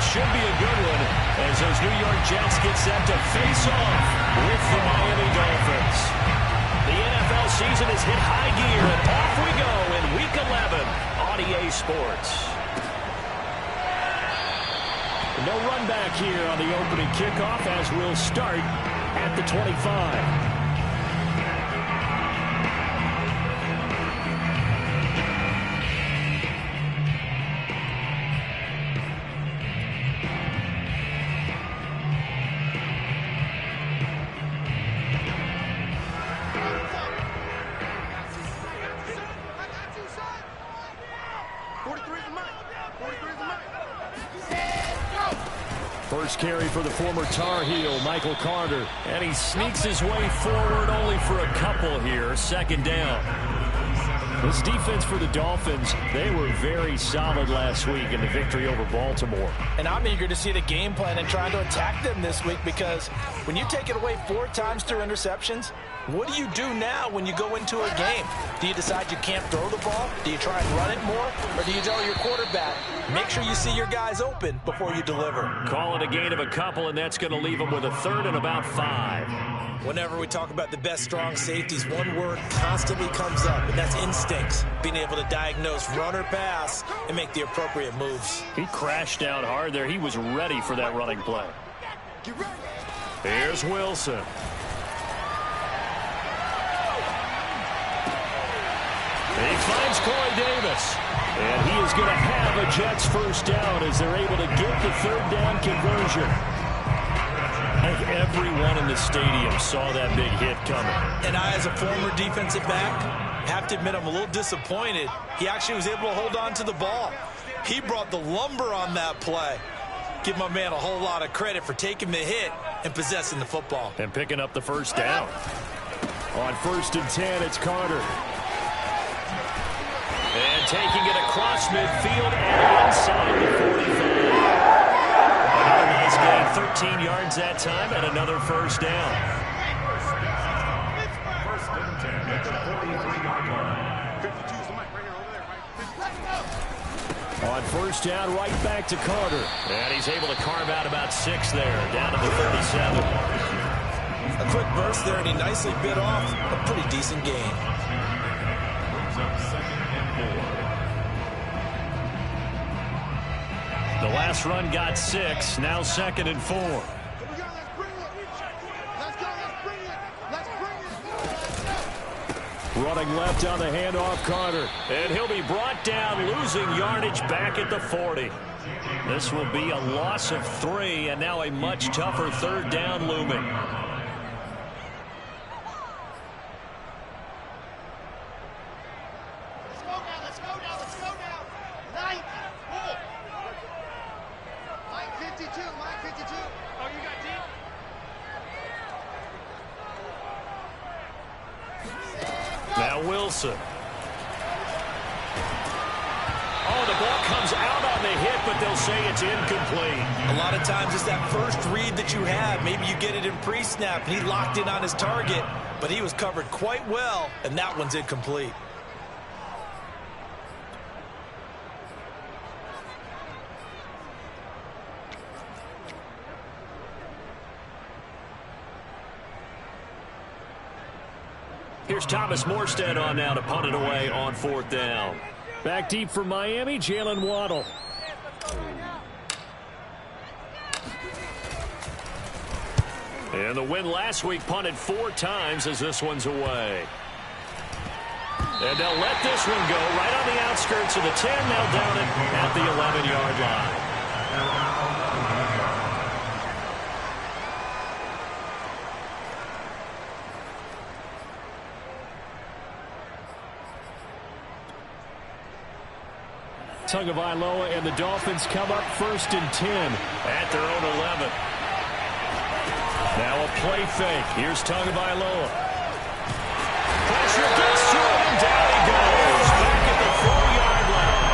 should be a good one as those New York Jets get set to face off with the Miami Dolphins. The NFL season has hit high gear, and off we go in Week 11 on EA Sports. No run back here on the opening kickoff as we'll start at the 25. First carry for the former Tar Heel, Michael Carter. And he sneaks his way forward only for a couple here. Second down. This defense for the Dolphins, they were very solid last week in the victory over Baltimore. And I'm eager to see the game plan and trying to attack them this week, because when you take it away 4 times through interceptions, what do you do now when you go into a game? Do you decide you can't throw the ball? Do you try and run it more? Or do you tell your quarterback, make sure you see your guys open before you deliver? Call it a gain of a couple, and that's going to leave them with a third and about 5. Whenever we talk about the best strong safeties, one word constantly comes up, and that's instincts. Being able to diagnose run or pass and make the appropriate moves. He crashed down hard there. He was ready for that running play. Here's Wilson. He finds Corey Davis. And he is going to have a Jets first down as they're able to get the third down conversion. I think everyone in the stadium saw that big hit coming. And I, as a former defensive back, have to admit I'm a little disappointed. He actually was able to hold on to the ball. He brought the lumber on that play. Give my man a whole lot of credit for taking the hit and possessing the football. And picking up the first down. On 1st and 10, it's Carter. And taking it across midfield and inside the 45. Another nice gain, 13 yards that time, and another first down. First and 10 at the 43-yard line. 52's the mic right here over there, right? On first down, right back to Carter. And he's able to carve out about 6 there, down to the 37. A quick burst there, and he nicely bit off a pretty decent gain. The last run got 6, now 2nd and 4. Running left on the handoff, Carter. And he'll be brought down, losing yardage back at the 40. This will be a loss of 3, and now a much tougher third down looming. Now Wilson. Oh, the ball comes out on the hit, but they'll say it's incomplete. A lot of times it's that first read that you have. Maybe you get it in pre-snap, and he locked in on his target, but he was covered quite well, and that one's incomplete. Here's Thomas Morstead on now to punt it away on 4th down. Back deep for Miami, Jalen Waddle. And the win last week punted 4 times as this one's away. And they'll let this one go right on the outskirts of the 10. They'll down it at the 11-yard line. Tagovailoa and the Dolphins come up 1st and 10 at their own 11. Now a play fake. Here's Tagovailoa. Pressure gets to him, and down he goes. Back at the 4-yard line.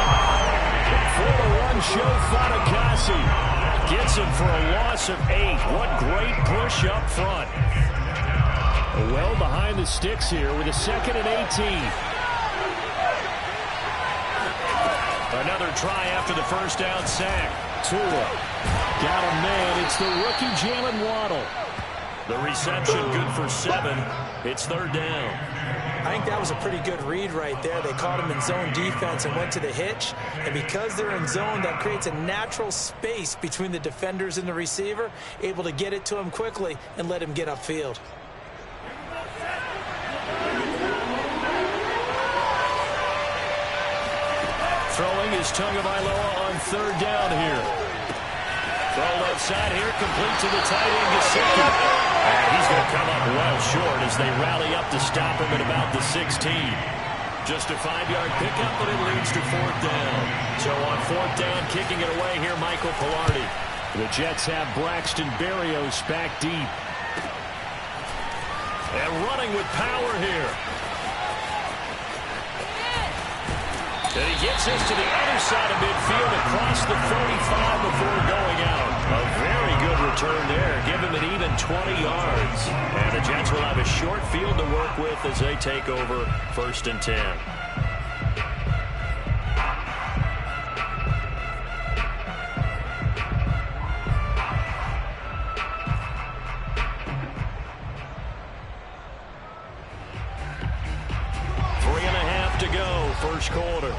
For the run, Joe Fatukasi gets him for a loss of 8. What great push up front. Well behind the sticks here with a 2nd and 18. Another try after the first down sack. Tua got a man. It's the rookie Jalen Waddle. The reception good for 7. It's third down. I think that was a pretty good read right there. They caught him in zone defense and went to the hitch. And because they're in zone, that creates a natural space between the defenders and the receiver, able to get it to him quickly and let him get upfield. Throwing is Tagovailoa on third down here. Throw left side here, complete to the tight end, Gesicki. And he's going to come up well short as they rally up to stop him at about the 16. Just a 5-yard pickup, but it leads to fourth down. So on fourth down, kicking it away here, Michael Pilardi. The Jets have Braxton Berrios back deep. And running with power here. And he gets us to the other side of midfield across the 45 before going out. A very good return there. Give him an even 20 yards. And the Jets will have a short field to work with as they take over 1st and 10. To go, first quarter.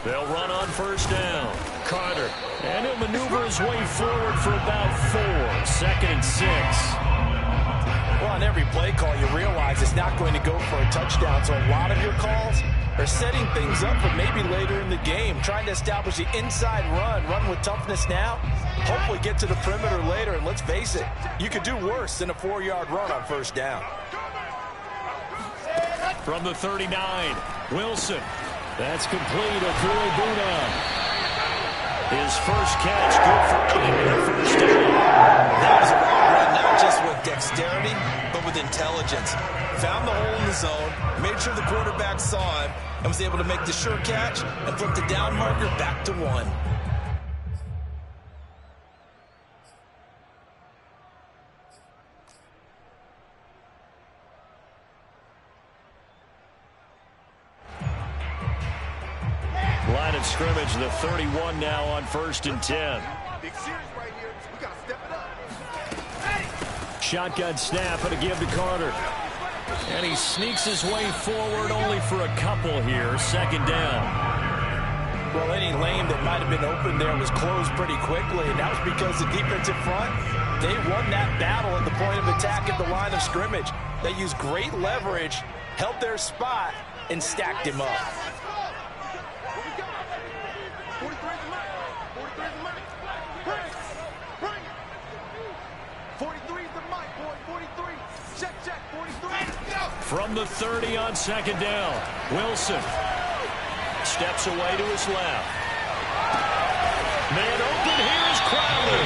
They'll run on first down. Carter, and he'll maneuver his way forward for about 4. 2nd and 6. Well, on every play call, you realize it's not going to go for a touchdown, so a lot of your calls are setting things up for maybe later in the game, trying to establish the inside run with toughness now, hopefully get to the perimeter later, and let's face it, you could do worse than a 4-yard run on first down. From the 39, Wilson. That's complete. Okwuegbunam. His first catch, good for 8 first down. That was a run, not just with dexterity, but with intelligence. Found the hole in the zone, made sure the quarterback saw him, and was able to make the sure catch and flip the down marker back to 1. Line of scrimmage, the 31 now on 1st and 10. Big series right here. We got to step it up. Shotgun snap and a give to Carter. And he sneaks his way forward only for a couple here. 2nd down. Well, any lane that might have been open there was closed pretty quickly, and that was because the defensive front, they won that battle at the point of attack at the line of scrimmage. They used great leverage, held their spot, and stacked him up. 43's the mic, boy. 43. Check, 43. From the 30 on 2nd down, Wilson steps away to his left. Man open here is Crowder.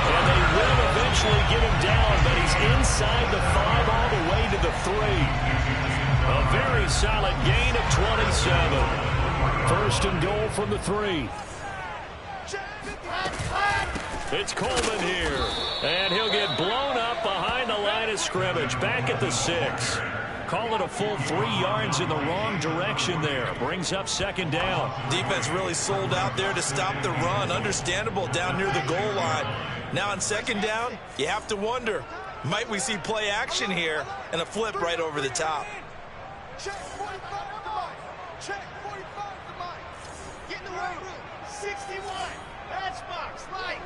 And they will eventually get him down, but he's inside the 5 all the way to the 3. A very solid gain of 27. 1st and goal from the 3. It's Coleman here, and he'll get blown up behind the line of scrimmage, back at the 6. Call it a full 3 yards in the wrong direction there. Brings up 2nd down. Defense really sold out there to stop the run. Understandable down near the goal line. Now on 2nd down, you have to wonder, might we see play action here and a flip right over the top? Check 45 the mic. Check 45 the mic. Get in the right room. 61. That's box. Light.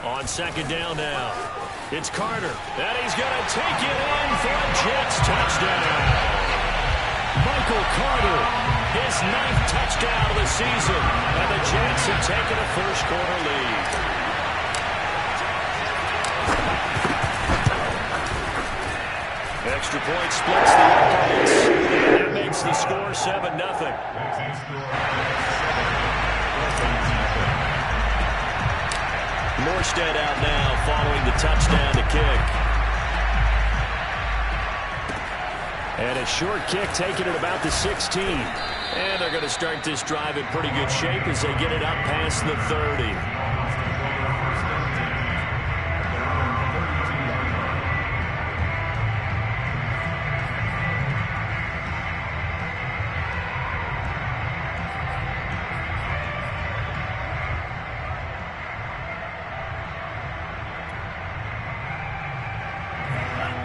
On 2nd down now, it's Carter, and he's going to take it in for a Jets touchdown. Michael Carter, his 9th touchdown of the season, and the Jets have taken a first quarter lead. Extra point splits the opponents, and that makes the score 7-0. Morstead out now following the touchdown to kick. And a short kick taken at about the 16. And they're going to start this drive in pretty good shape as they get it up past the 30.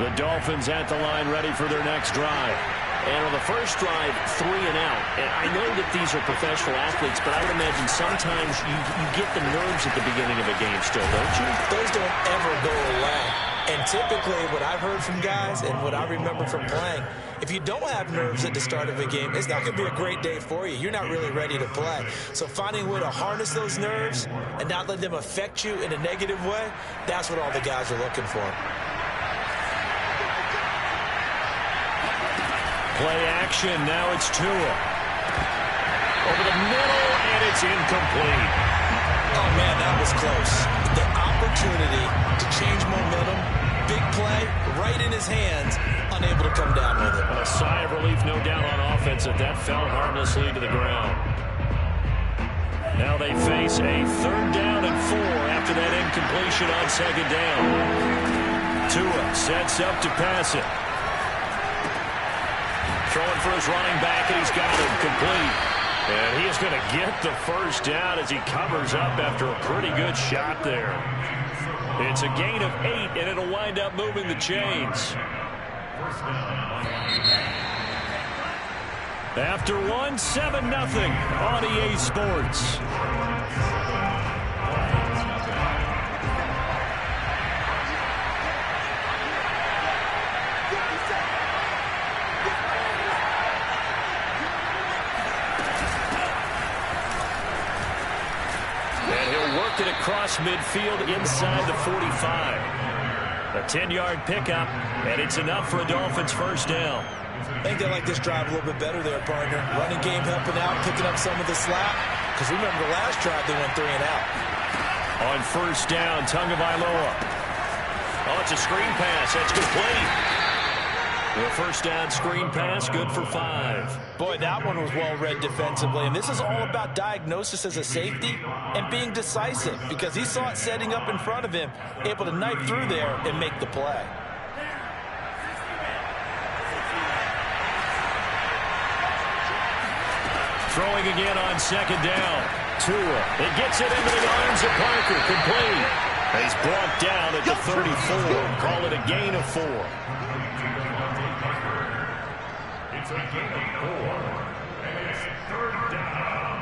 The Dolphins at the line ready for their next drive. And on the first drive, 3 and out. And I know that these are professional athletes, but I would imagine sometimes you get the nerves at the beginning of a game still, don't you? Those don't ever go away. And typically what I've heard from guys and what I remember from playing, if you don't have nerves at the start of a game, it's not going to be a great day for you. You're not really ready to play. So finding a way to harness those nerves and not let them affect you in a negative way, that's what all the guys are looking for. Play action. Now it's Tua. Over the middle, and it's incomplete. Oh, man, that was close. The opportunity to change momentum, big play, right in his hands, unable to come down with it. A sigh of relief, no doubt, on offense that fell harmlessly to the ground. Now they face a 3rd down and 4 after that incompletion on 2nd down. Tua sets up to pass it. Throwing for his running back, and he's got it complete. And he is going to get the 1st down as he covers up after a pretty good shot there. It's a gain of 8, and it'll wind up moving the chains. After 1, 7-0 on EA Sports. It across midfield inside the 45. A 10-yard pickup, and it's enough for a Dolphins 1st down. I think they like this drive a little bit better there, partner. Running game helping out, picking up some of the slack. Because remember, the last drive they went 3 and out. On 1st down, Tagovailoa. Oh, it's a screen pass. That's complete. The 1st down screen pass, good for 5. Boy, that one was well read defensively. And this is all about diagnosis as a safety and being decisive, because he saw it setting up in front of him, able to knife through there and make the play. Throwing again on 2nd down. Tua. It gets it into the arms of Parker. Complete. He's brought down at the 34. Call it a gain of 4. It's a gain of 4, and it's 3rd down.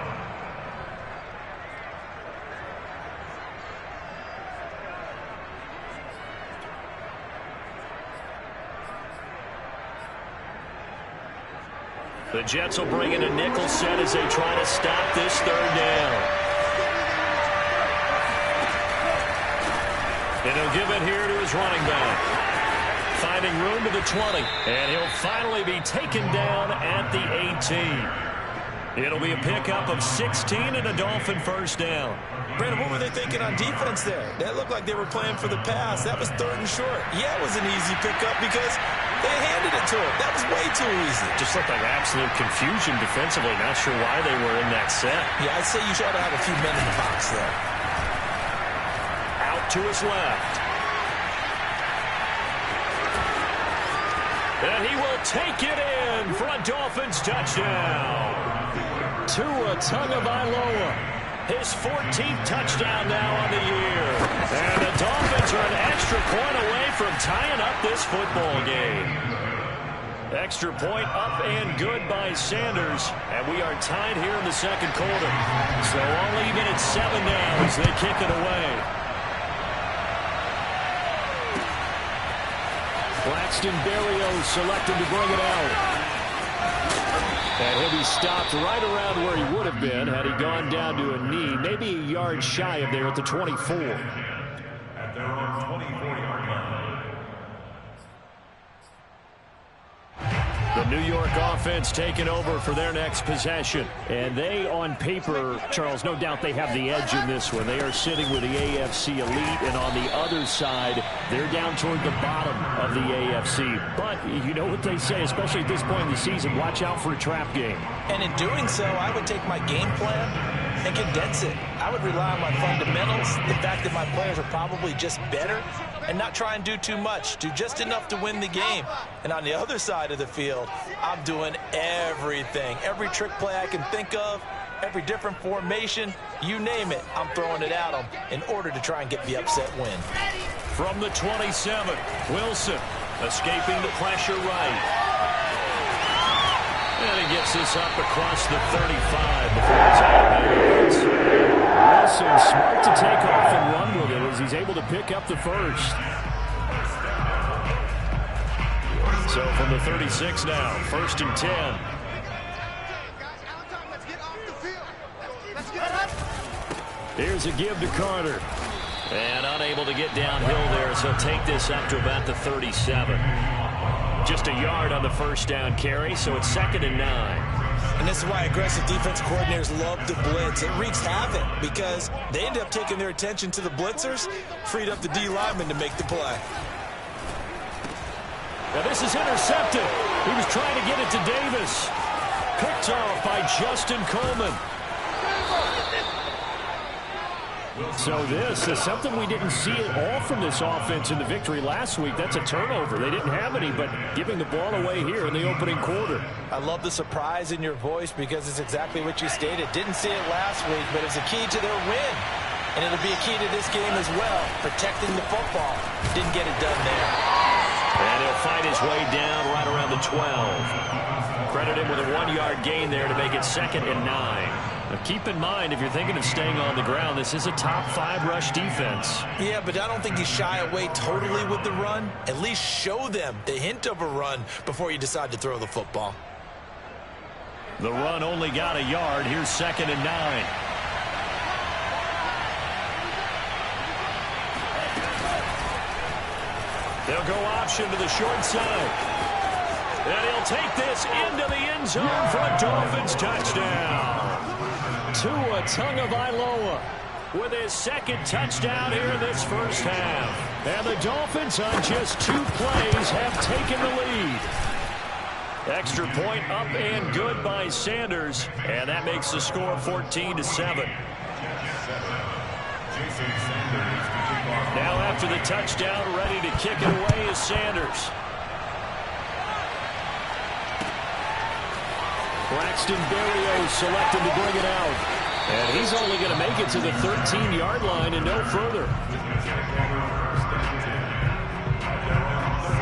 The Jets will bring in a nickel set as they try to stop this 3rd down. And he'll give it here to his running back. Finding room to the 20. And he'll finally be taken down at the 18. It'll be a pickup of 16 and a Dolphin 1st down. Brandon, what were they thinking on defense there? That looked like they were playing for the pass. That was 3rd and short. Yeah, it was an easy pickup because they handed it to him. That was way too easy. Just looked like absolute confusion defensively. Not sure why they were in that set. Yeah, I'd say you ought to have a few men in the box there. Out to his left. And he will take it in for a Dolphins touchdown. Tua Tagovailoa, his 14th touchdown now on the year. And the Dolphins are an extra point away from tying up this football game. Extra point up and good by Sanders. And we are tied here in the 2nd quarter. So all even at 7 now as they kick it away. Braxton Berrios selected to bring it out. And he'll be stopped right around where he would have been had he gone down to a knee, maybe a yard shy of there at the 24. At their own 24-yard line. The New York offense taking over for their next possession. And they, on paper, Charles, no doubt they have the edge in this one. They are sitting with the AFC elite, and on the other side, they're down toward the bottom of the AFC. But you know what they say, especially at this point in the season, watch out for a trap game. And in doing so, I would take my game plan and condense it. I would rely on my fundamentals, the fact that my players are probably just better, and not try and do too much, do just enough to win the game. And on the other side of the field, I'm doing everything. Every trick play I can think of, every different formation, you name it, I'm throwing it at them in order to try and get the upset win. From the 27, Wilson Escaping the pressure right. And he gets this up across the 35 before it's out of bounds. Wilson smart to take off and run with it as he's able to pick up the first. So from the 36 now, 1st and 10. Here's a give to Carter. And unable to get downhill there, so take this up to about the 37. Just a yard on the first down carry, so it's 2nd and 9. And this is why aggressive defense coordinators love to blitz. It wreaks havoc because they end up taking their attention to the blitzers, freed up the D lineman to make the play. Now this is intercepted. He was trying to get it to Davis. Picked off by Justin Coleman. So this is something we didn't see at all from this offense in the victory last week. That's a turnover. They didn't have any, but giving the ball away here in the opening quarter. I love the surprise in your voice because it's exactly what you stated. Didn't see it last week, but it's a key to their win. And it'll be a key to this game as well, protecting the football. Didn't get it done there. And he'll fight his way down right around the 12. Credit him with a 1-yard gain there to make it 2nd and 9. Now keep in mind, if you're thinking of staying on the ground, this is a top 5 rush defense. Yeah, but I don't think you shy away totally with the run. At least show them the hint of a run before you decide to throw the football. The run only got a yard. Here's 2nd and 9. They'll go option to the short side. And he'll take this into the end zone for a Dolphins touchdown. Tua Tagovailoa with his 2nd touchdown here in this first half. And the Dolphins on just 2 plays have taken the lead. Extra point up and good by Sanders. And that makes the score 14-7. Now after the touchdown, ready to kick it away is Sanders. Braxton Berrios selected to bring it out. And he's only going to make it to the 13-yard line and no further.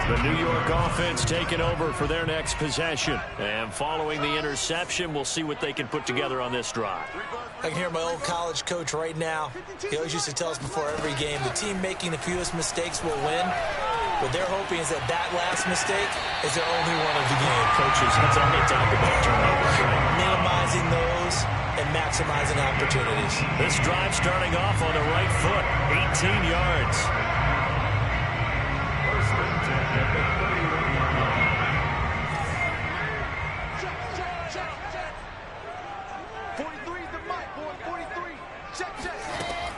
The New York offense taking over for their next possession. And following the interception, we'll see what they can put together on this drive. I can hear my old college coach right now. He always used to tell us before every game, the team making the fewest mistakes will win. What they're hoping is that last mistake is their only one of the game. Coaches, that's all they talk about, turnovers, right? Minimizing those and maximizing opportunities. This drive starting off on the right foot, 18 yards.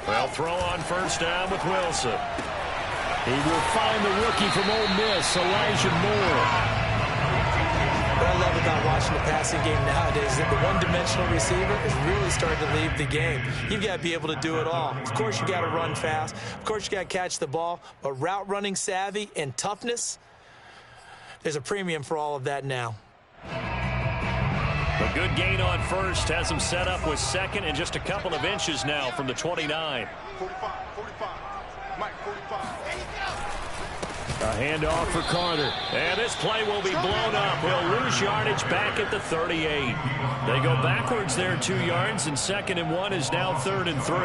Well, throw on first down with Wilson. He will find the rookie from Ole Miss, Elijah Moore. What I love about watching the passing game nowadays is that the one-dimensional receiver is really starting to leave the game. You've got to be able to do it all. Of course, you got to run fast. Of course, you got to catch the ball. But route running savvy and toughness, there's a premium for all of that now. A good gain on first has him set up with 2nd and just a couple of inches now from the 29. 45. Mike, 45. A handoff for Carter. And this play will be blown up. He'll lose yardage back at the 38. They go backwards there 2 yards, and 2nd and 1 is now 3rd and 3.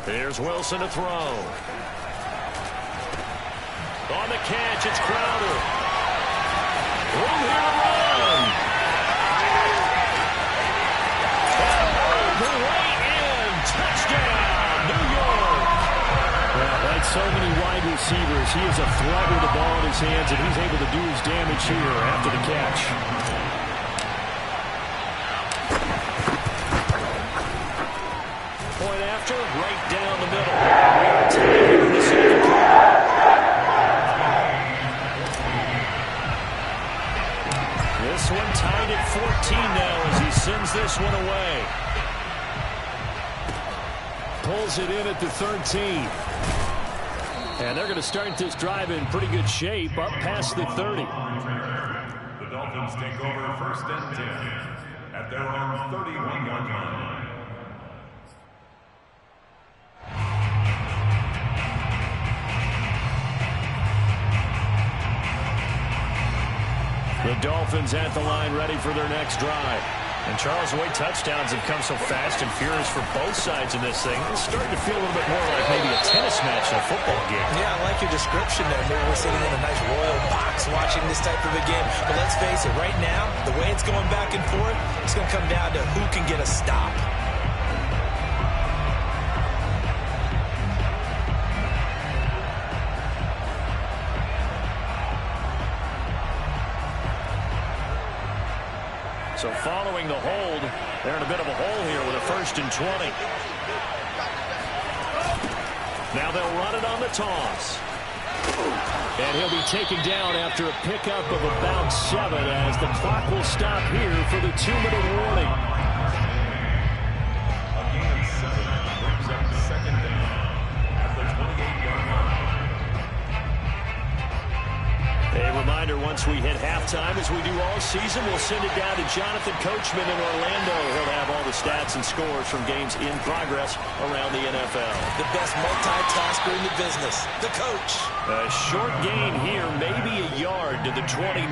Here's Wilson to throw. On the catch, it's Crowder. Room here to run. All the way in. Touchdown, New York. Well, like so many wide receivers, he is a threat with the ball in his hands, and he's able to do his damage here after the catch. Right down the middle. We are tied here in the second quarter. This one tied at 14 now as he sends this one away. Pulls it in at the 13. And they're going to start this drive in pretty good shape, up past the 30. The Dolphins take over 1st and 10 at their own 31-yard line. The Dolphins at the line ready for their next drive. And Charles, the way touchdowns have come so fast and furious for both sides in this thing, it's starting to feel a little bit more like maybe a tennis match in a football game. Yeah, I like your description there. Maybe we're sitting in a nice royal box watching this type of a game. But let's face it, right now, the way it's going back and forth, it's going to come down to who can get a stop. So following the hold, they're in a bit of a hole here with a 1st and 20. Now they'll run it on the toss. And he'll be taken down after a pickup of about 7 as the clock will stop here for the 2-minute warning. A gain of 7 brings up 2nd down at the 28-yard line. A reminder, once we hit halftime, as we do all season, we'll send it down to Jonathan Coachman in Orlando. He'll have all the stats and scores from games in progress around the NFL. The best multitasker in the business, the coach. A short gain here, maybe a yard to the 29.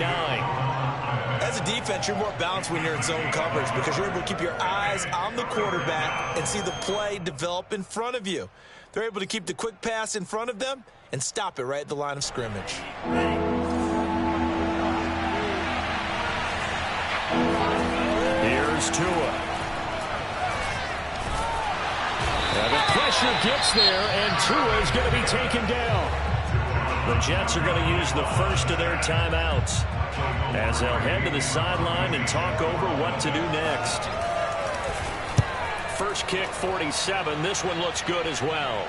As a defense, you're more balanced when you're in zone coverage because you're able to keep your eyes on the quarterback and see the play develop in front of you. They're able to keep the quick pass in front of them and stop it right at the line of scrimmage. Here's Tua. And the pressure gets there, and Tua is going to be taken down. The Jets are going to use the first of their timeouts as they'll head to the sideline and talk over what to do next. First kick, 47. This one looks good as well.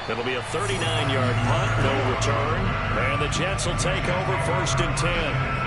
It'll be a 39-yard punt, no return. And the Jets will take over 1st and 10.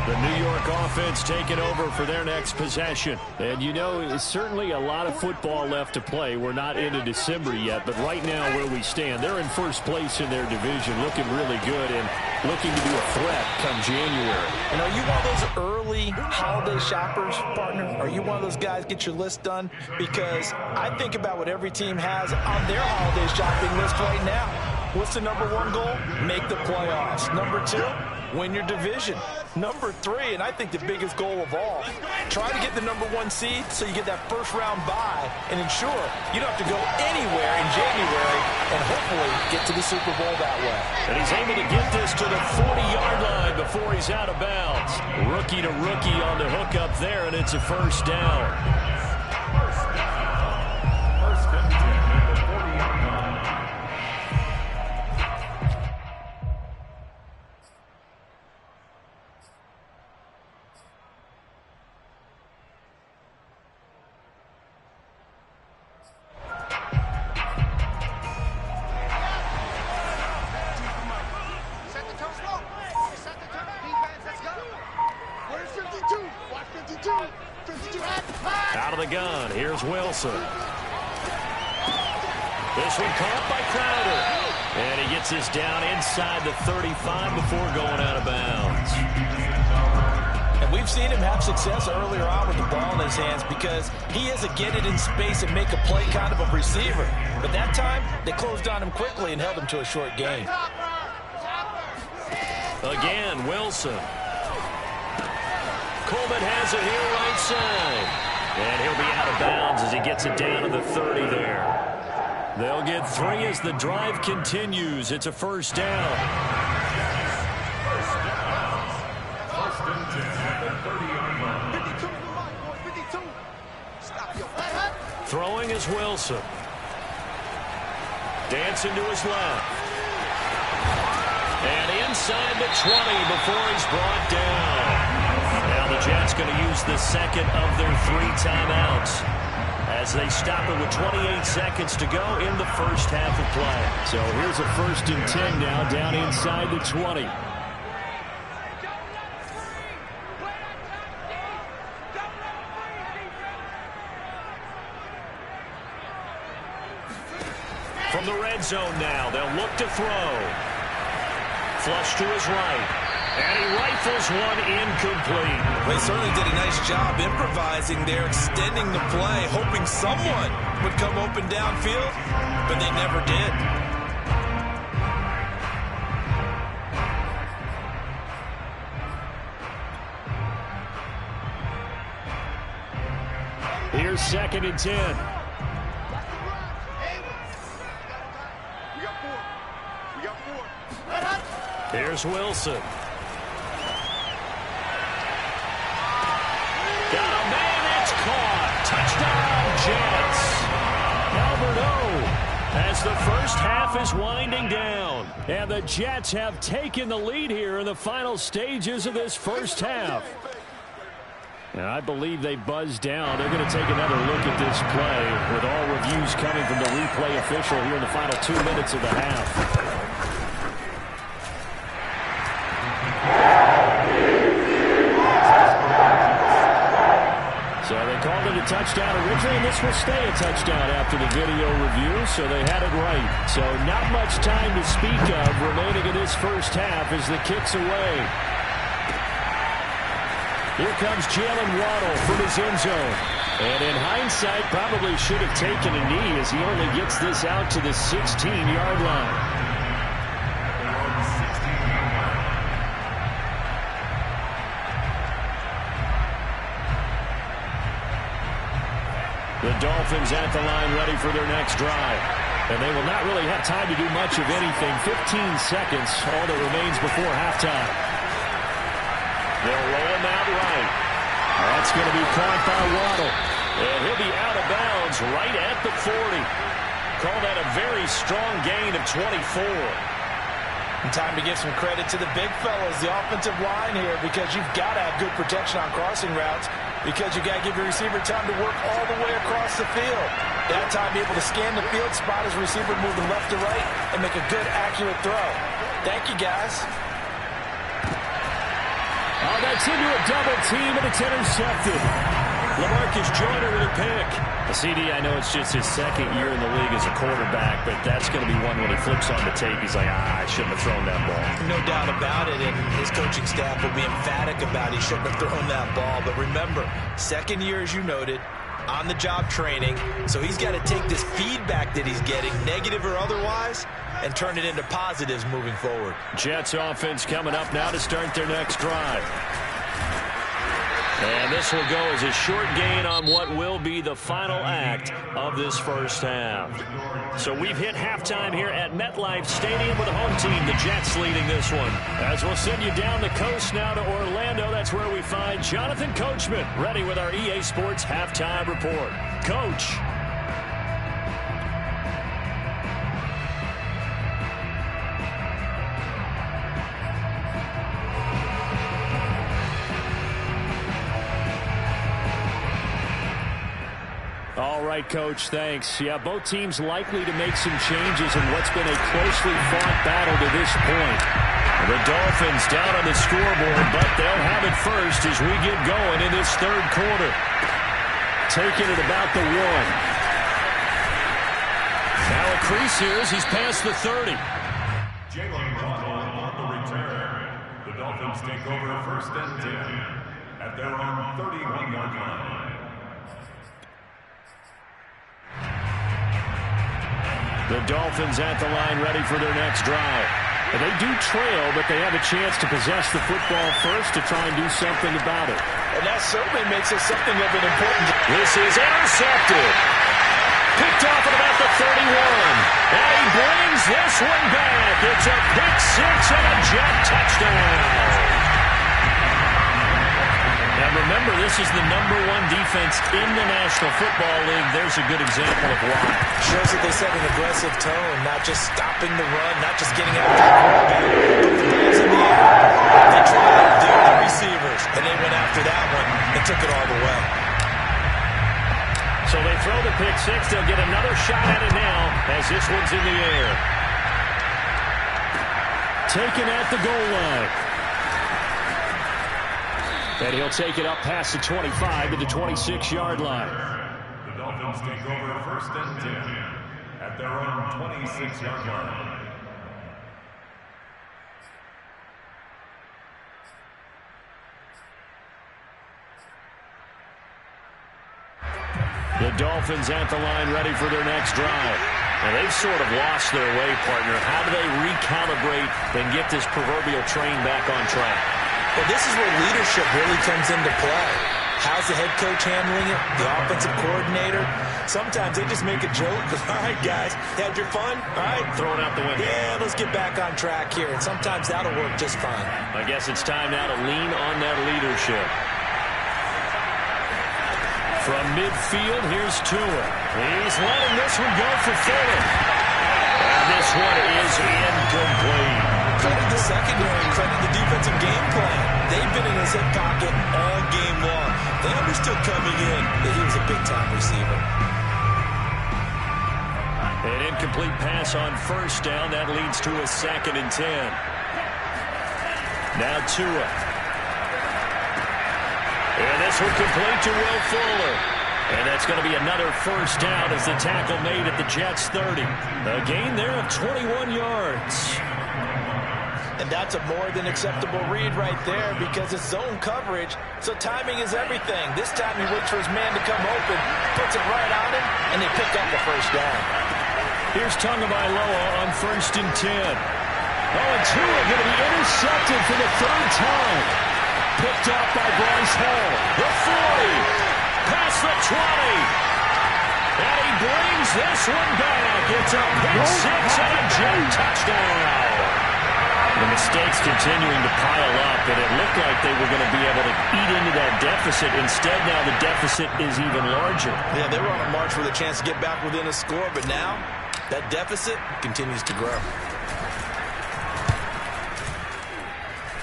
The New York offense taking over for their next possession. And you know, it's certainly a lot of football left to play. We're not into December yet, but right now where we stand, they're in first place in their division, looking really good and looking to be a threat come January. And are you one of those early holiday shoppers, partner? Are you one of those guys get your list done? Because I think about what every team has on their holiday shopping list right now. What's the #1 goal? Make the playoffs. #2, win your division. #3, and I think the biggest goal of all, try to get the #1 seed so you get that first-round bye and ensure you don't have to go anywhere in January and hopefully get to the Super Bowl that way. And he's able to get this to the 40-yard line before he's out of bounds. Rookie to rookie on the hook up there, and it's a first down. First and 10 at the 40-yard line. Out of the gun, here's Wilson. This one caught by Crowder. And he gets this down inside the 35 before going out of bounds. And we've seen him have success earlier on with the ball in his hands because he is a get it in space and make a play kind of a receiver. But that time, they closed on him quickly and held him to a short gain. Again, Wilson. Coleman has it here right side. And he'll be out of bounds as he gets it down to the 30 there. They'll get 3 as the drive continues. It's a first down. First and 10 at the 30-yard line. 52. Throwing is Wilson. Dancing to his left. And inside the 20 before he's brought down. Now the Jets going to use the second of their 3 timeouts as they stop it with 28 seconds to go in the first half of play. So here's a 1st and 10 now down inside the 20. From the red zone now, they'll look to throw. Flush to his right. And he rifles one incomplete. Well, he certainly did a nice job improvising there, extending the play, hoping someone would come open downfield, but they never did. Here's 2nd and 10. Here's Wilson. Got a man, it's caught. Touchdown, Jets. Albert O, as the first half is winding down. And the Jets have taken the lead here in the final stages of this first half. And I believe they buzzed down. They're going to take another look at this play with all reviews coming from the replay official here in the final 2 minutes of the half. So they called it a touchdown originally, and this will stay a touchdown after the video review, so they had it right. So not much time to speak of remaining in this first half as the kick's away. Here comes Jalen Waddle from his end zone. And in hindsight, probably should have taken a knee as he only gets this out to the 16-yard line. The Dolphins at the line ready for their next drive. And they will not really have time to do much of anything. 15 seconds, all that remains before halftime. They'll roll him out right. That's going to be caught by Waddle. And he'll be out of bounds right at the 40. Call that a very strong gain of 24. And time to give some credit to the big fellas, the offensive line here, because you've got to have good protection on crossing routes, because you've got to give your receiver time to work all the way across the field. That time, be able to scan the field, spot his receiver, moving left to right, and make a good, accurate throw. Thank you, guys. Oh, that's into a double team, and it's intercepted. LaMarcus Joyner with a pick. A CD, I know it's just his second year in the league as a quarterback, but that's going to be one when he flips on the tape. He's like, I shouldn't have thrown that ball. No doubt about it, and his coaching staff will be emphatic about he shouldn't have thrown that ball. But remember, second year, as you noted, on-the-job training, so he's got to take this feedback that he's getting, negative or otherwise, and turn it into positives moving forward. Jets offense coming up now to start their next drive. And this will go as a short gain on what will be the final act of this first half. So we've hit halftime here at MetLife Stadium with the home team, the Jets, leading this one. As we'll send you down the coast now to Orlando, that's where we find Jonathan Coachman, ready with our EA Sports halftime report. Coach. All right, Coach, thanks. Yeah, both teams likely to make some changes in what's been a closely fought battle to this point. The Dolphins down on the scoreboard, but they'll have it first as we get going in this third quarter. Taking it about the 1. Now a crease here as he's past the 30. Jalen Waddle on the return. The Dolphins take over 1st and 10 at their own 31-yard line. The Dolphins at the line ready for their next drive. And they do trail, but they have a chance to possess the football first to try and do something about it. And that certainly makes it something of an important. This is intercepted. Picked off at about the 31. And he brings this one back. It's a pick 6 and a Jet touchdown. And remember, this is the #1 defense in the National Football League. There's a good example of why. Shows that they set an aggressive tone, not just stopping the run, not just getting after the quarterback, but the ball's in the air. They tried to dig the receivers, and they went after that one and took it all the way. So they throw the pick 6. They'll get another shot at it now as this one's in the air. Taken at the goal line. And he'll take it up past the 25 to the 26-yard line. The Dolphins take over 1st and 10 at their own 26-yard line. The Dolphins at the line ready for their next drive. And they've sort of lost their way, partner. How do they recalibrate and get this proverbial train back on track? Well, this is where leadership really comes into play. How's the head coach handling it? The offensive coordinator? Sometimes they just make a joke. All right, guys, had your fun? All right. Throw it out the window. Yeah, let's get back on track here. And sometimes that'll work just fine. I guess it's time now to lean on that leadership. From midfield, here's Tua. He's letting this one go for Fuller. And this one is incomplete. Credit the secondary, credit the defensive game plan. They've been in his hip pocket all game long. They understood coming in that he was a big-time receiver. An incomplete pass on first down. That leads to a 2nd and 10. Now Tua. And this one complete to Will Fuller. And that's going to be another first down as the tackle made at the Jets' 30. A gain there of 21 yards. And that's a more than acceptable read right there because it's zone coverage, so timing is everything. This time he waits for his man to come open, puts it right on him, and they pick up the first down. Here's Tagovailoa on 1st and 10. Oh, and Tua going to be intercepted for the 3rd time. Picked up by Bryce Hall. The 40. Past the 20. And he brings this one back. It's a pick 6 and a Jet touchdown. The mistakes continuing to pile up, and it looked like they were going to be able to eat into that deficit. Instead, now the deficit is even larger. Yeah, they were on a march with a chance to get back within a score, but now that deficit continues to grow.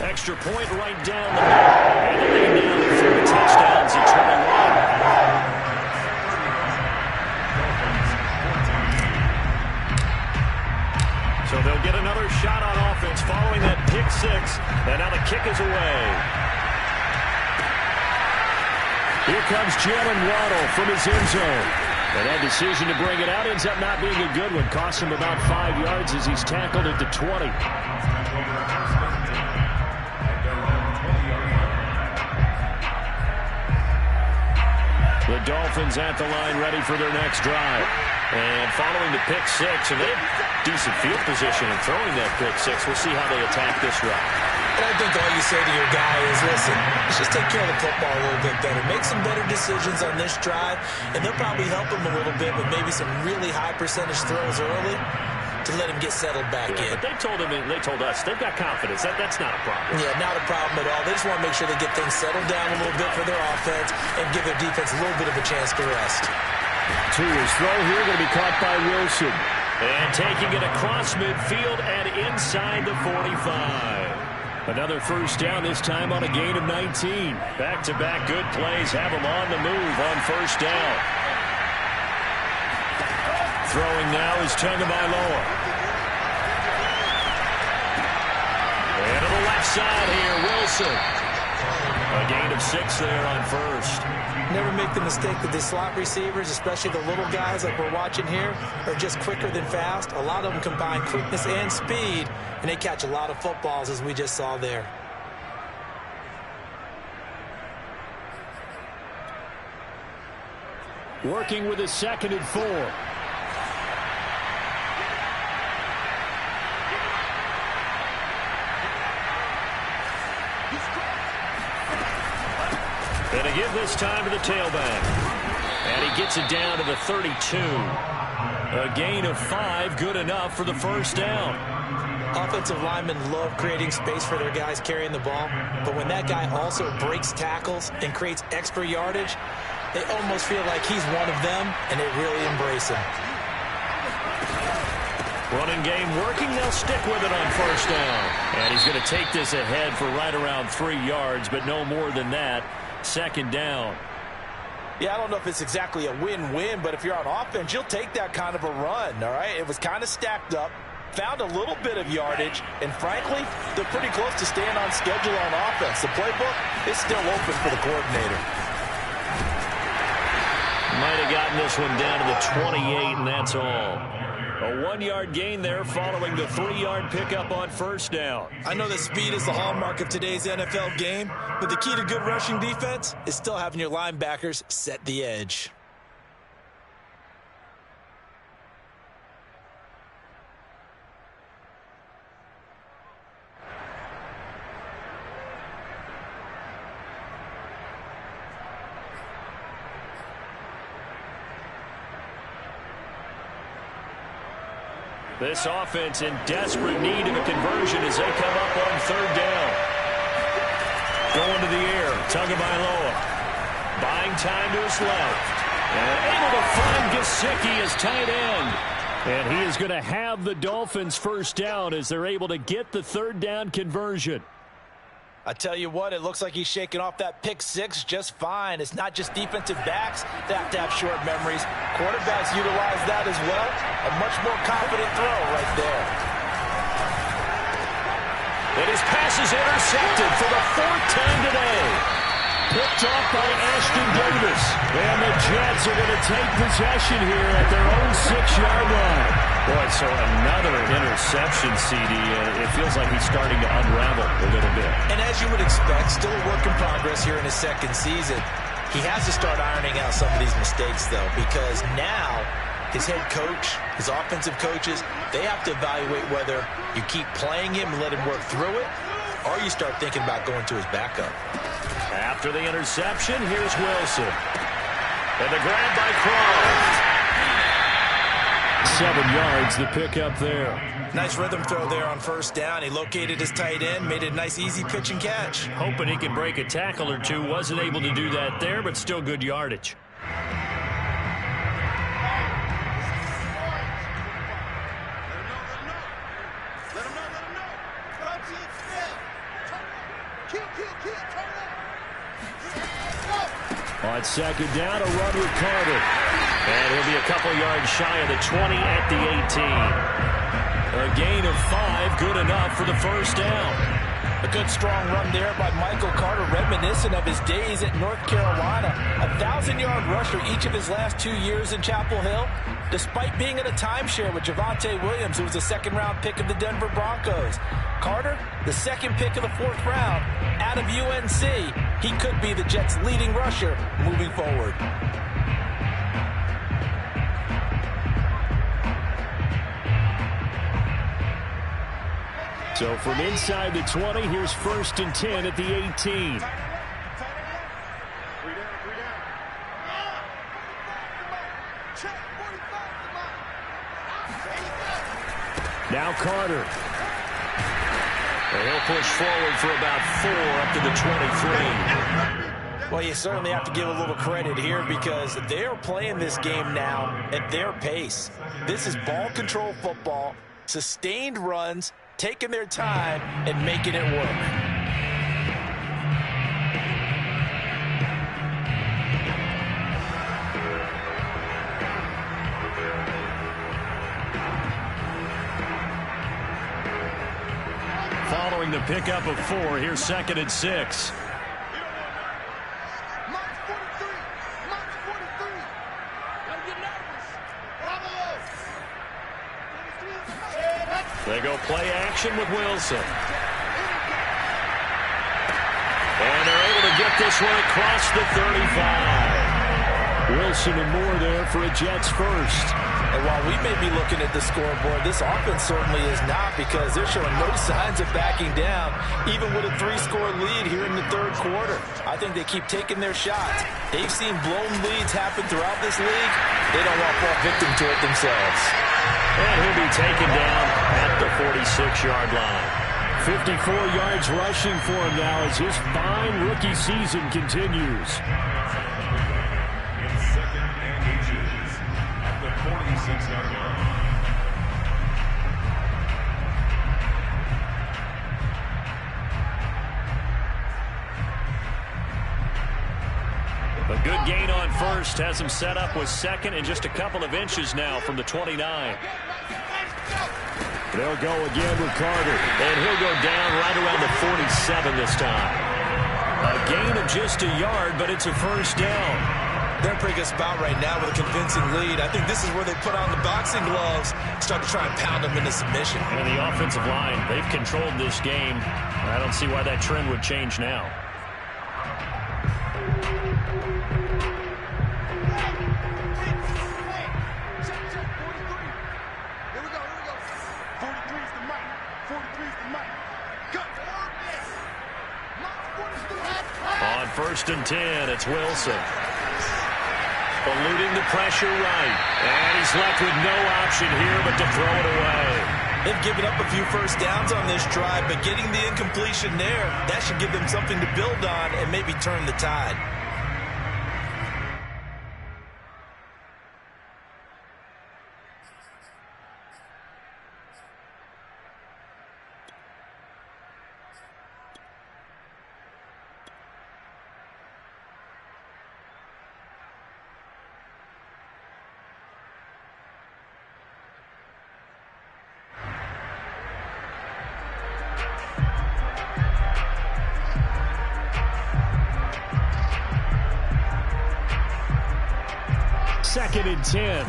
Extra point right down the middle. And the lead now for the touchdowns at 21. So they'll get another shot on offense following that pick 6. And now the kick is away. Here comes Jalen Waddle from his end zone. And that decision to bring it out ends up not being a good one. Costs him about 5 yards as he's tackled at the 20. The Dolphins at the line ready for their next drive. And following the pick 6, and they have decent field position in throwing that pick 6. We'll see how they attack this drive. And I think all you say to your guy is, listen, let's just take care of the football a little bit better. Make some better decisions on this drive, and they'll probably help him a little bit with maybe some really high percentage throws early to let him get settled back in. But they told us they've got confidence. That's not a problem. Yeah, not a problem at all. They just want to make sure they get things settled down a little bit for their offense and give their defense a little bit of a chance to rest. Tua's throw here going to be caught by Wilson. And taking it across midfield and inside the 45. Another first down, this time on a gain of 19. Back-to-back good plays have them on the move on first down. Throwing now is Tagovailoa. And to the left side here, Wilson. A gain of 6 there on first. Never make the mistake that the slot receivers, especially the little guys like we're watching here, are just quicker than fast. A lot of them combine quickness and speed, and they catch a lot of footballs, as we just saw there. Working with a 2nd and 4. And again this time to the tailback. And he gets it down to the 32. A gain of 5, good enough for the first down. Offensive linemen love creating space for their guys carrying the ball, but when that guy also breaks tackles and creates extra yardage, they almost feel like he's one of them, and they really embrace him. Running game working, they'll stick with it on first down. And he's going to take this ahead for right around 3 yards, but no more than that. 2nd down. Yeah, I don't know if it's exactly a win-win, but if you're on offense, you'll take that kind of a run, all right? It was kind of stacked up, found a little bit of yardage, and frankly, they're pretty close to staying on schedule on offense. The playbook is still open for the coordinator. Might have gotten this one down to the 28, and that's all. A 1-yard gain there following the 3-yard pickup on first down. I know that speed is the hallmark of today's NFL game, but the key to good rushing defense is still having your linebackers set the edge. This offense in desperate need of a conversion as they come up on third down. Going to the air, Tagovailoa. Buying time to his left. And able to find Gesicki as tight end. And he is going to have the Dolphins first down as they're able to get the third down conversion. I tell you what, it looks like he's shaking off that pick six just fine. It's not just defensive backs that have to have short memories. Quarterbacks utilize that as well. A much more confident throw right there. And his pass is intercepted for the 4th time today. Picked off by Ashton Davis. And the Jets are going to take possession here at their own 6-yard line. Boy, so another interception, CD. It feels like he's starting to unravel a little bit. And as you would expect, still a work in progress here in his second season. He has to start ironing out some of these mistakes, though, because now his head coach, his offensive coaches, they have to evaluate whether you keep playing him and let him work through it, or you start thinking about going to his backup. After the interception, here's Wilson. And the grab by Croft. 7 yards, the pickup there. Nice rhythm throw there on first down. He located his tight end, made it a nice easy pitch and catch. Hoping he could break a tackle or two. Wasn't able to do that there, but still good yardage. On second down, a run with Carter. And he'll be a couple yards shy of the 20 at the 18. A gain of 5, good enough for the first down. A good strong run there by Michael Carter, reminiscent of his days at North Carolina. A 1,000-yard rusher each of his last 2 years in Chapel Hill, despite being in a timeshare with Javonte Williams, who was a second-round pick of the Denver Broncos. Carter, the second pick of the 4th round, out of UNC. He could be the Jets' leading rusher moving forward. So from inside the 20, here's 1st and 10 at the 18. Now Carter. And he'll push forward for about 4 up to the 23. Well, you certainly have to give a little credit here because they're playing this game now at their pace. This is ball control football, sustained runs, taking their time and making it work. Following the pickup of 4, here's 2nd and 6. They go play action with Wilson. And they're able to get this one across the 35. Wilson and more there for a Jets first. And while we may be looking at the scoreboard, this offense certainly is not, because they're showing no signs of backing down, even with a 3-score lead here in the 3rd quarter. I think they keep taking their shots. They've seen blown leads happen throughout this league. They don't want to fall victim to it themselves. And he'll be taken down at the 46-yard line. 54 yards rushing for him now as his fine rookie season continues. It's 2nd and inches at the 46-yard line. A good gain on first has him set up with 2nd and just a couple of inches now from the 29. They'll go again with Carter, and he'll go down right around the 47 this time. A gain of just a yard, but it's a first down. They're in a pretty good spot right now with a convincing lead. I think this is where they put on the boxing gloves, start to try and pound them into submission. And the offensive line, they've controlled this game. I don't see why that trend would change now. On 1st and 10, it's Wilson. Eluding the pressure right. And he's left with no option here but to throw it away. They've given up a few first downs on this drive, but getting the incompletion there, that should give them something to build on and maybe turn the tide. Second and 10.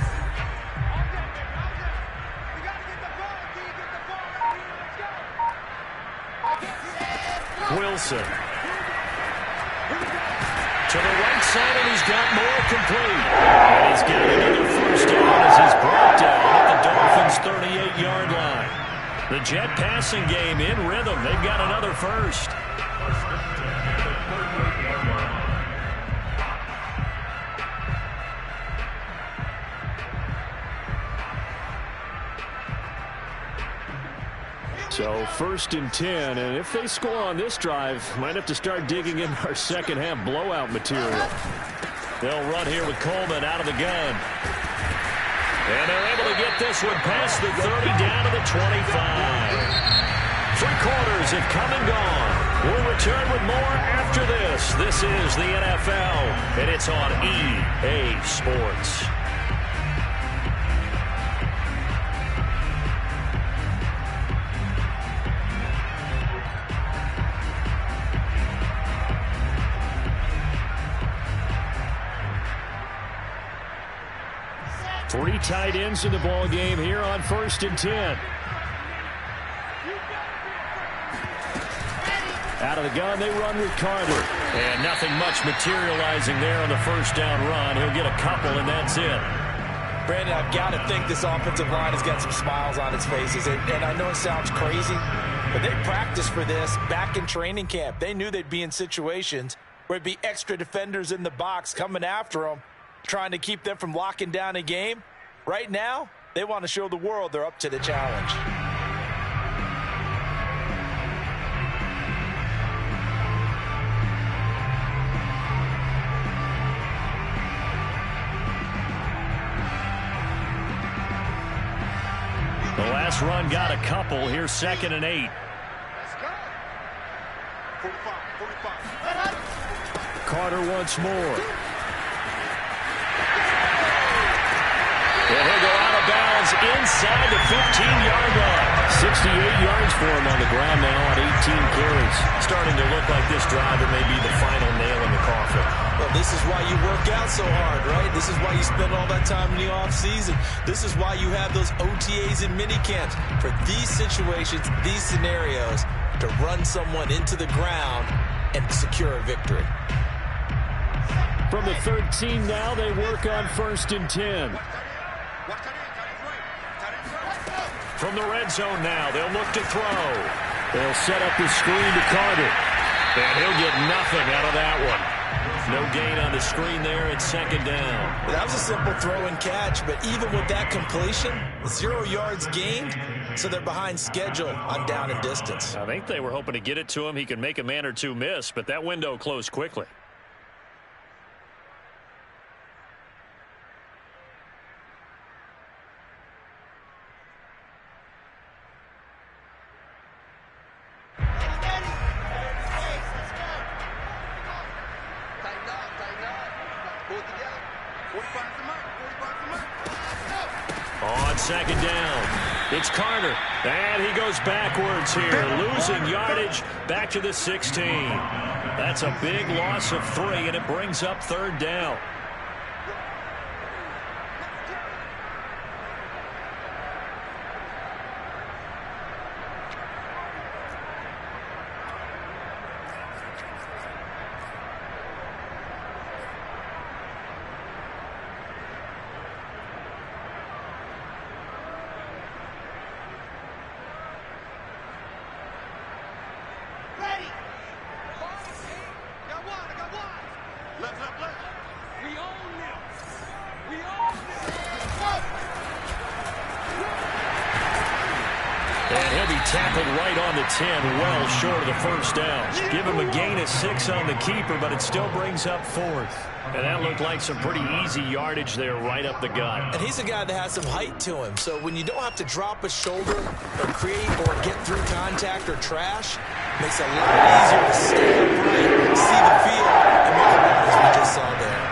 Wilson. To the right side, and he's got more complete. And he's got another first down as he's brought down at the Dolphins' 38-yard line. The Jet passing game in rhythm. They've got another first. So 1st and 10, and if they score on this drive, might have to start digging in our second half blowout material. They'll run here with Coleman out of the gun. And they're able to get this one past the 30 down to the 25. 3 quarters have come and gone. We'll return with more after this. This is the NFL, and it's on EA Sports. Three tight ends in the ball game here on 1st and 10. Out of the gun, they run with Carter. And nothing much materializing there on the first down run. He'll get a couple, and that's it. Brandon, I've got to think this offensive line has got some smiles on its faces. And I know it sounds crazy, but they practiced for this back in training camp. They knew they'd be in situations where it'd be extra defenders in the box coming after them, trying to keep them from locking down a game. Right now, they want to show the world they're up to the challenge. The last run got a couple. Here's 2nd and 8. Carter once more. And he'll go out of bounds inside the 15-yard line. 68 yards for him on the ground now on 18 carries. Starting to look like this drive may be the final nail in the coffin. Well, this is why you work out so hard, right? This is why you spend all that time in the offseason. This is why you have those OTAs and minicamps. For these situations, these scenarios, to run someone into the ground and secure a victory. From the 13 now, they work on 1st and 10. From the red zone now, they'll look to throw. They'll set up the screen to Carter. And he'll get nothing out of that one. No gain on the screen there. It's 2nd down. That was a simple throw and catch, but even with that completion, 0 yards gained, so they're behind schedule on down and distance. I think they were hoping to get it to him. He could make a man or two miss, but that window closed quickly. On 2nd down, it's Carter, and he goes backwards here, losing yardage back to the 16. That's a big loss of 3, and it brings up 3rd down. And he'll be tackled right on the 10, well short of the first down. Give him a gain of 6 on the keeper, but it still brings up 4th. And that looked like some pretty easy yardage there right up the gut. And he's a guy that has some height to him. So when you don't have to drop a shoulder or create or get through contact or trash, it makes it a lot easier to stay upright, see the field, and make a run as we just saw there.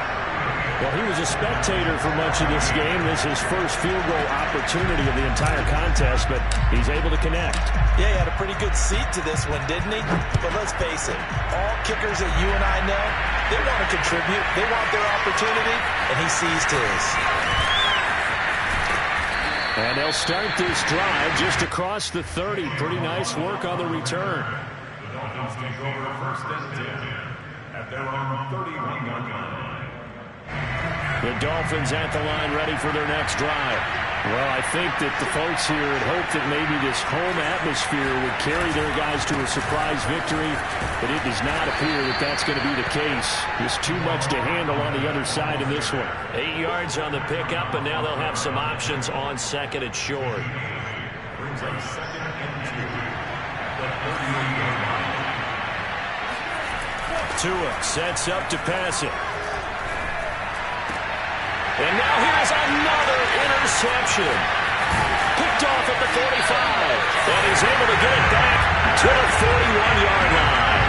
Well, he was a spectator for much of this game. This is his first field goal opportunity of the entire contest, but he's able to connect. Yeah, he had a pretty good seat to this one, didn't he? But let's face it, all kickers that you and I know, they want to contribute. They want their opportunity, and he seized his. And they'll start this drive just across the 30. Pretty nice work on the return. The Dolphins take over first and 10 at their own 31-yard line. The Dolphins at the line ready for their next drive. Well, I think that the folks here had hoped that maybe this home atmosphere would carry their guys to a surprise victory, but it does not appear that that's going to be the case. Just too much to handle on the other side of this one. 8 yards on the pickup, and now they'll have some options on second and short. Brings up second and 2 at the 38-yard line. Tua sets up to pass it. And now here's another interception. Picked off at the 45. And he's able to get it back to the 41-yard line.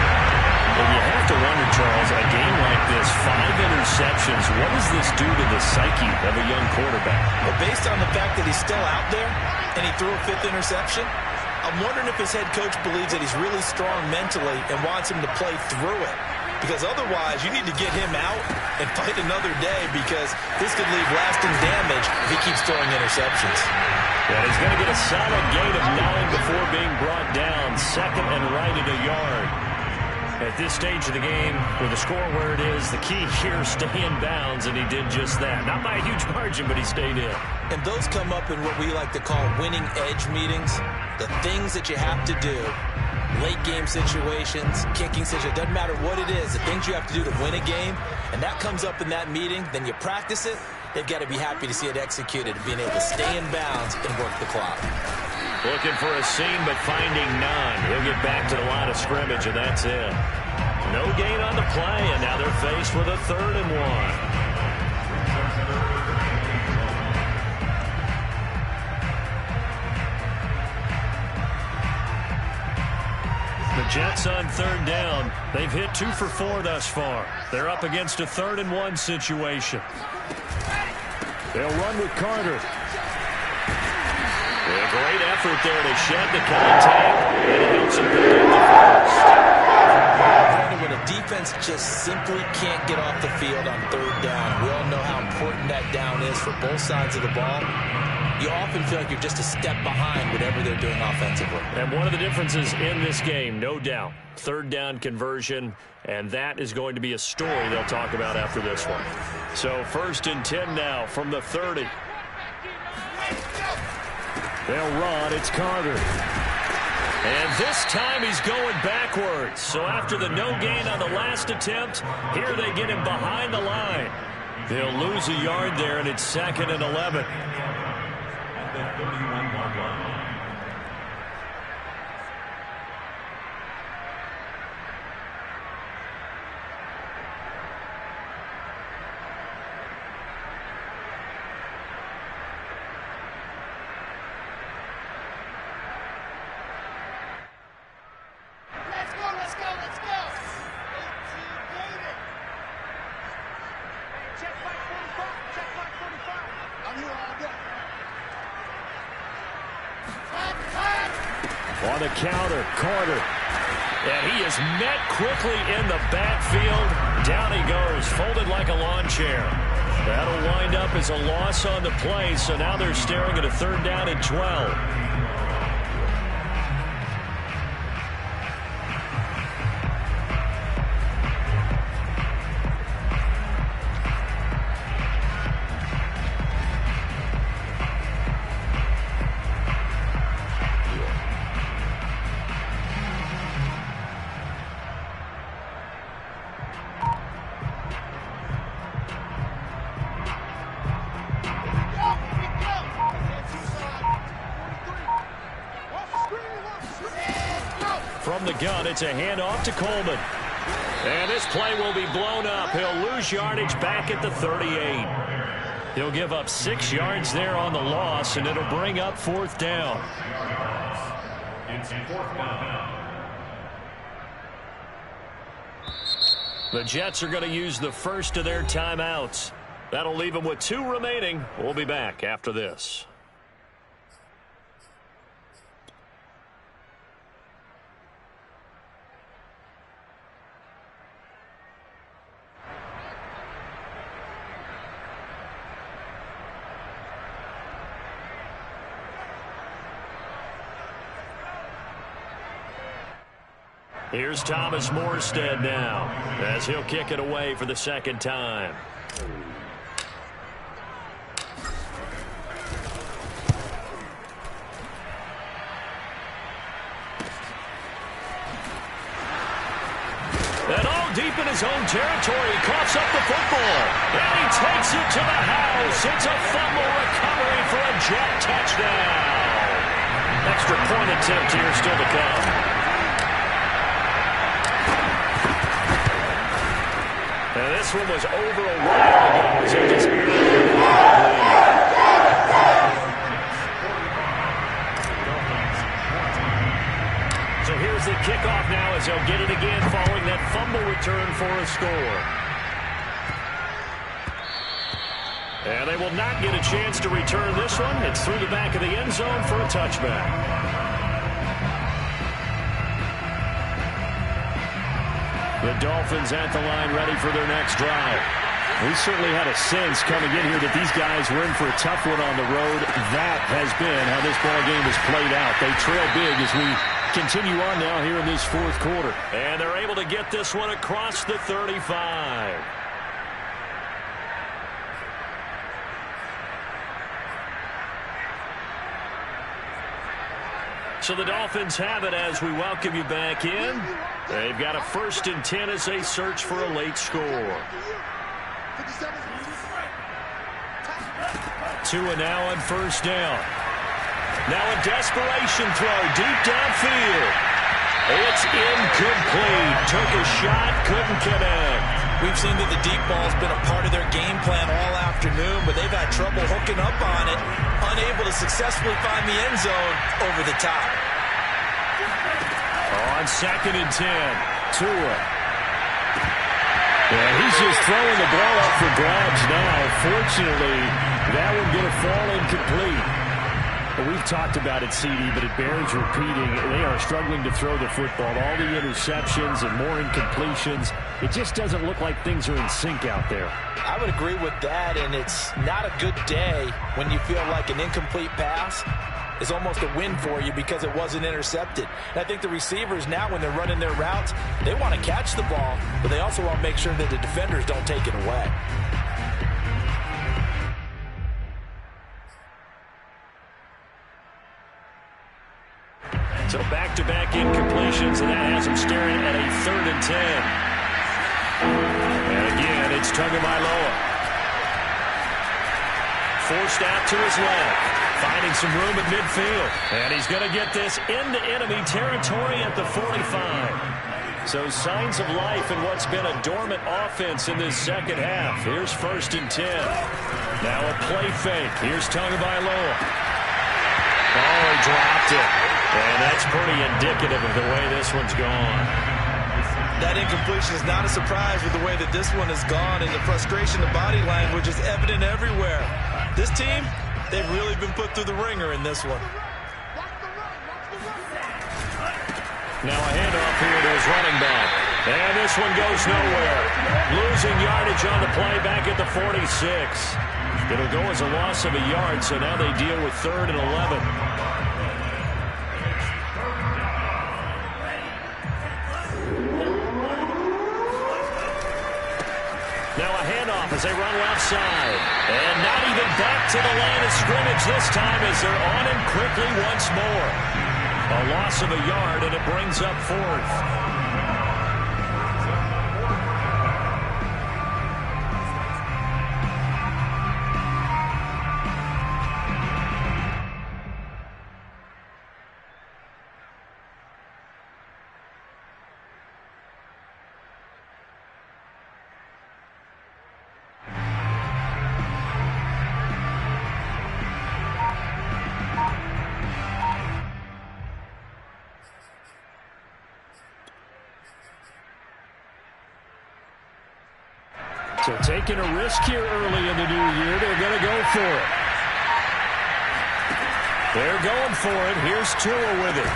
And you have to wonder, Charles, a game like this, 5 interceptions, what does this do to the psyche of a young quarterback? Well, based on the fact that he's still out there and he threw a 5th interception, I'm wondering if his head coach believes that he's really strong mentally and wants him to play through it. Because otherwise, you need to get him out and fight another day, because this could leave lasting damage if he keeps throwing interceptions. Yeah, he's going to get a solid gain of 9 before being brought down. Second and right at a yard. At this stage of the game, with the score where it is, the key here, stay in bounds, and he did just that. Not by a huge margin, but he stayed in. And those come up in what we like to call winning edge meetings. The things that you have to do. Late game situations, kicking situations, doesn't matter what it is, the things you have to do to win a game, and that comes up in that meeting, then you practice it, they've got to be happy to see it executed, being able to stay in bounds and work the clock. Looking for a seam, but finding none. He'll get back to the line of scrimmage, and that's it. No gain on the play, and now they're faced with a 3rd and 1. The Jets on 3rd down. They've hit 2 for 4 thus far. They're up against a 3rd and 1 situation. They'll run with Carter. A great effort there to shed the contact, and it helps him pick up the first. When a defense just simply can't get off the field on 3rd down, we all know how important that down is for both sides of the ball. You often feel like you're just a step behind whatever they're doing offensively. And one of the differences in this game, no doubt, 3rd down conversion, and that is going to be a story they'll talk about after this one. So 1st and 10 now from the 30. They'll run. It's Carter. And this time he's going backwards. So after the no gain on the last attempt, here they get him behind the line. They'll lose a yard there, and it's 2nd and 11. The 31-yard line. Let's go. 18, David. Check back 45. I'm here all day. On the counter, Carter. And he is met quickly in the backfield. Down he goes, folded like a lawn chair. That'll wind up as a loss on the play, so now they're staring at a 3rd down and 12. From the gun, it's a handoff to Coleman. And this play will be blown up. He'll lose yardage back at the 38. He'll give up 6 yards there on the loss, and it'll bring up 4th down. It's 4th down. The Jets are going to use the first of their timeouts. That'll leave them with 2 remaining. We'll be back after this. Here's Thomas Morstead now, as he'll kick it away for the 2nd time. And all deep in his own territory, he coughs up the football. And he takes it to the house. It's a fumble recovery for a Jet touchdown. Extra point attempt here still to come. And this one was over a while ago, so just so here's the kickoff now as they'll get it again following that fumble return for a score. And they will not get a chance to return this one. It's through the back of the end zone for a touchback. The Dolphins at the line ready for their next drive. We certainly had a sense coming in here that these guys were in for a tough one on the road. That has been how this ball game has played out. They trail big as we continue on now here in this 4th quarter. And they're able to get this one across the 35. So the Dolphins have it as we welcome you back in. They've got a 1st and 10 as they search for a late score. 2 and now on 1st down. Now a desperation throw deep downfield. It's incomplete. Took a shot, couldn't connect. We've seen that the deep ball's been a part of their game plan all afternoon, but they've had trouble hooking up on it, unable to successfully find the end zone over the top. On 2nd and 10, Tua. Yeah, he's just throwing the ball up for grabs now. Fortunately, that one going to fall incomplete. Well, we've talked about it, CD, but it bears repeating. They are struggling to throw the football. All the interceptions and more incompletions. It just doesn't look like things are in sync out there. I would agree with that, and it's not a good day when you feel like an incomplete pass is almost a win for you because it wasn't intercepted. And I think the receivers now, when they're running their routes, they want to catch the ball, but they also want to make sure that the defenders don't take it away. So back-to-back incompletions, and that has them staring at a 3rd and 10. And again, it's Tagovailoa. Forced out to his left. Finding some room at midfield. And he's going to get this into enemy territory at the 45. So signs of life in what's been a dormant offense in this 2nd half. Here's 1st and 10. Now a play fake. Here's Tagovailoa. Oh, he dropped it. And that's pretty indicative of the way this one's gone. That incompletion is not a surprise with the way that this one has gone, and the frustration, the body language is evident everywhere. This team, they've really been put through the ringer in this one. Now a handoff here to his running back. And this one goes nowhere. Losing yardage on the play back at the 46. It'll go as a loss of a yard, so now they deal with 3rd and 11. Now a handoff as they run left side. And not even back to the line of scrimmage this time as they're on him quickly once more. A loss of a yard, and it brings up 4th. So taking a risk here early in the new year. They're going to go for it. They're going for it. Here's Tua with it.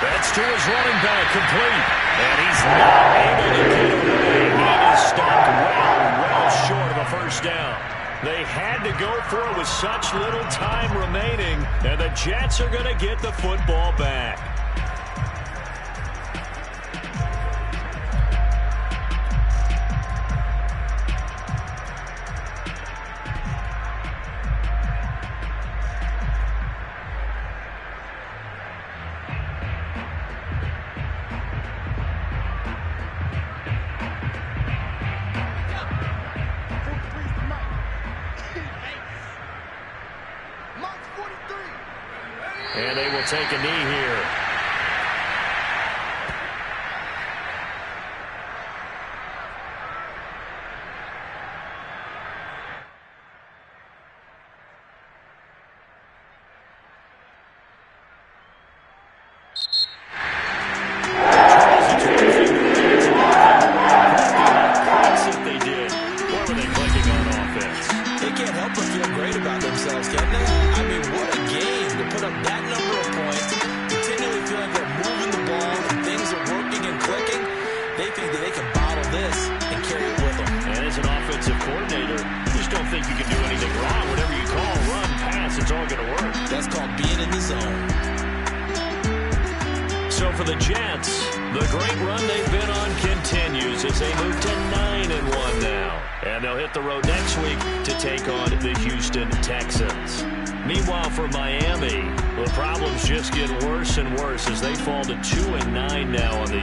That's Tua's running back, complete. And he's not able to get away. He is stopped well short of a first down. They had to go for it with such little time remaining, and the Jets are going to get the football back. And they will take a knee here. They did. What were they clicking on offense? They can't help but feel great about themselves, can they? I mean, what a game to put up that number of points, continually feeling they're moving the ball and things are working and clicking. They think that they can bottle this and carry it with them. And as an offensive coordinator, you just don't think you can do anything wrong. Whatever you call, run, pass, it's all going to work. That's called being in the zone. So for the Jets, the great run they've been on continues as they move to 9-1 now. And they'll hit the road next week to take on the Houston Texans. Meanwhile, for Miami, the problems just get worse and worse as they fall to 2-9 now on the